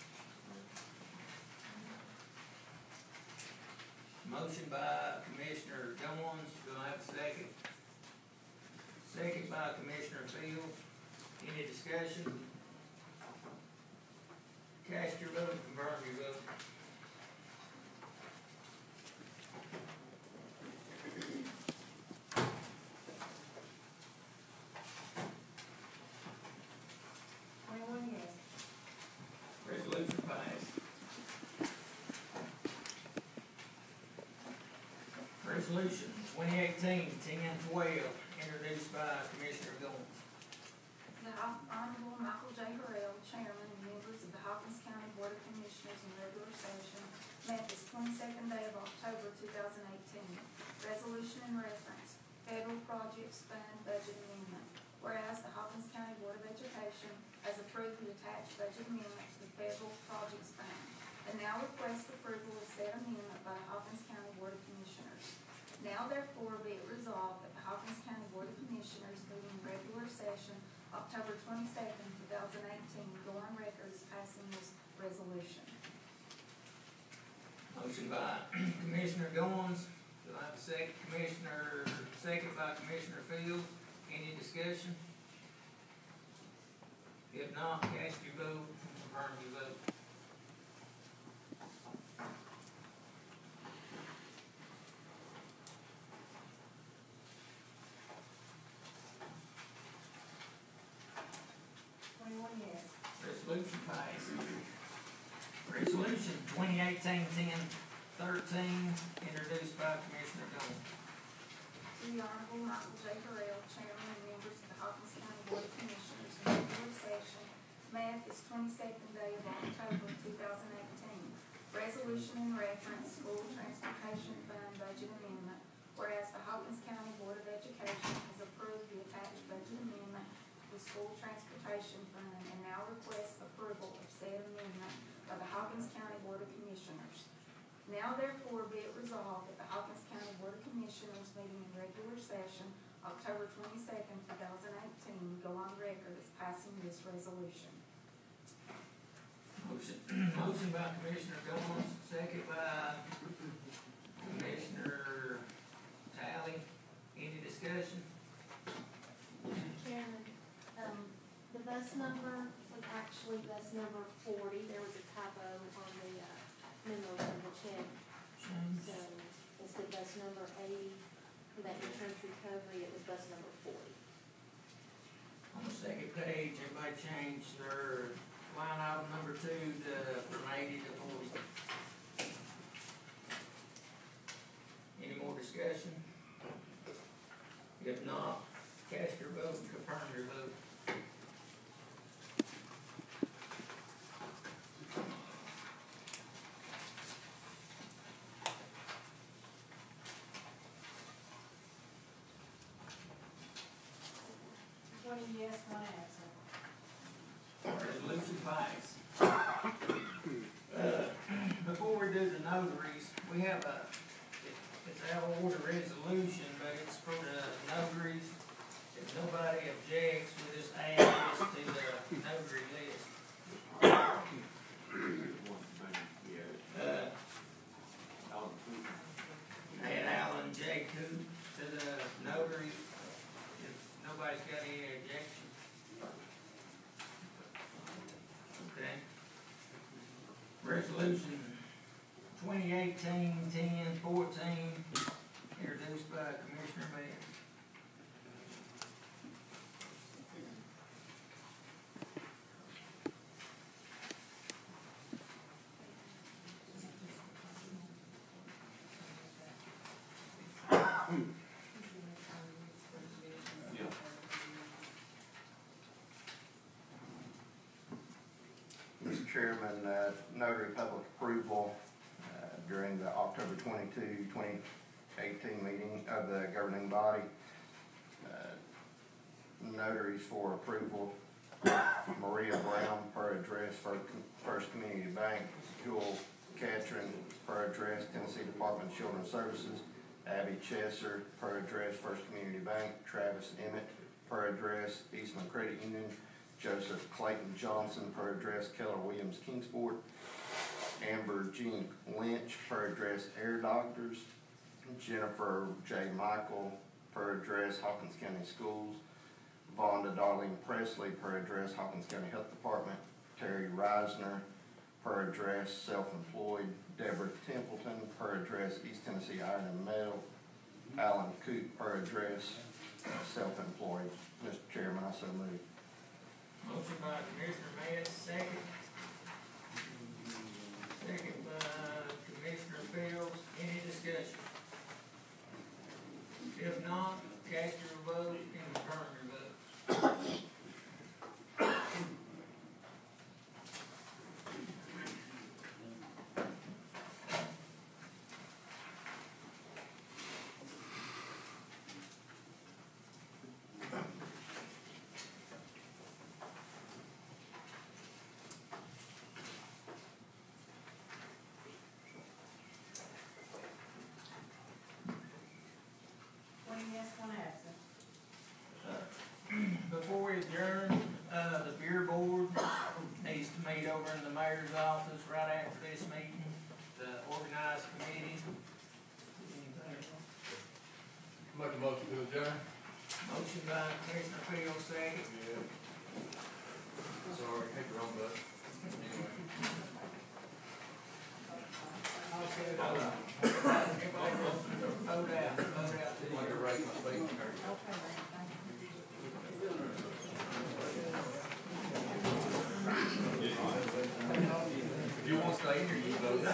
Motion by Commissioner Jones, do I have a second? Second by Commissioner Fields. Any discussion? Cast your vote and confirm your vote. Yes. Resolution passed. Resolution 2018-10-12, introduced by Commissioner Gomes. The Honorable Michael J. Harrell, Chairman and members of the Hawkins County Board of Commissioners in regular session met this 22nd day of October 2018. Resolution in reference, Federal Projects Fund Budget Amendment. Whereas the Hawkins County Board of Education has approved the attached budget amendment to the Federal Projects Fund and now requests approval of said amendment by the Hawkins County Board of Commissioners. Now therefore be it resolved that the Hawkins County Board of Commissioners meeting in regular session October 22nd, 2018, go on record as passing this resolution. Motion by Commissioner Gomes, do I have a second? Commissioner second by Commissioner Fields. Any discussion? If not, cast your vote, confirm your vote. Resolution passed. Resolution 2018-10-13, introduced by Commissioner Gold. The Honorable Michael J. Burrell, Chairman and members of the Hawkins County Board of Commissioners, in regular session, met this 22nd day of October 2018. Resolution in reference School Transportation Fund Budget Amendment, whereas the Hawkins County Board of Education has approved the attached budget amendment to the School Transportation Fund and now requests approval of said amendment by the Hawkins County Board of Commissioners. Now therefore be it resolved that the Hawkins County Board of Commissioners meeting in regular session October 22nd, 2018 go on record as passing this resolution. Motion by Commissioner Gomes, second by Commissioner Talley. Any discussion? Chairman, the bus number was actually bus number 40. There was a typo on the memo from the check. So instead of bus number 80 for that insurance recovery, it was bus number 40. On the second page, everybody changed their line item number 2 from 80 to 40. Any more discussion? If not, cast your vote and confirm your vote. Yes, one absent. Resolution passed. Before we do the notaries, we have it's out of order resolution, but it's for the notaries. If nobody objects, we'll just add this to the notary list. Add Alan J. Coop to the notary. If nobody's got any objection. Okay. Resolution 2018-10-14, introduced by Commissioner Mayor. Mr. Chairman, notary public approval during the October 22, 2018 meeting of the governing body. Notaries for approval: Maria Brown, per address, First Community Bank; Joel Catron, per address, Tennessee Department of Children's Services; Abby Chesser, per address, First Community Bank; Travis Emmett, per address, Eastman Credit Union; Joseph Clayton Johnson, per address, Keller Williams Kingsport; Amber Jean Lynch, per address, Air Doctors; Jennifer J. Michael, per address, Hawkins County Schools; Vonda Darlene Presley, per address, Hawkins County Health Department; Terry Reisner, per address, self-employed; Deborah Templeton, per address, East Tennessee Iron and Metal; Alan Coop, per address, self-employed. Mr. Chairman, I so move. Motion by Commissioner Mays, second. Second by Commissioner Fields. Any discussion? If not, cast your vote and confirm your vote. motion to adjourn? Motion by Commissioner Fields, second. Yeah. Sorry, take your own button. Anyway. Everybody vote out, vote out. Like a right, my speech. If you want to stay here, you vote.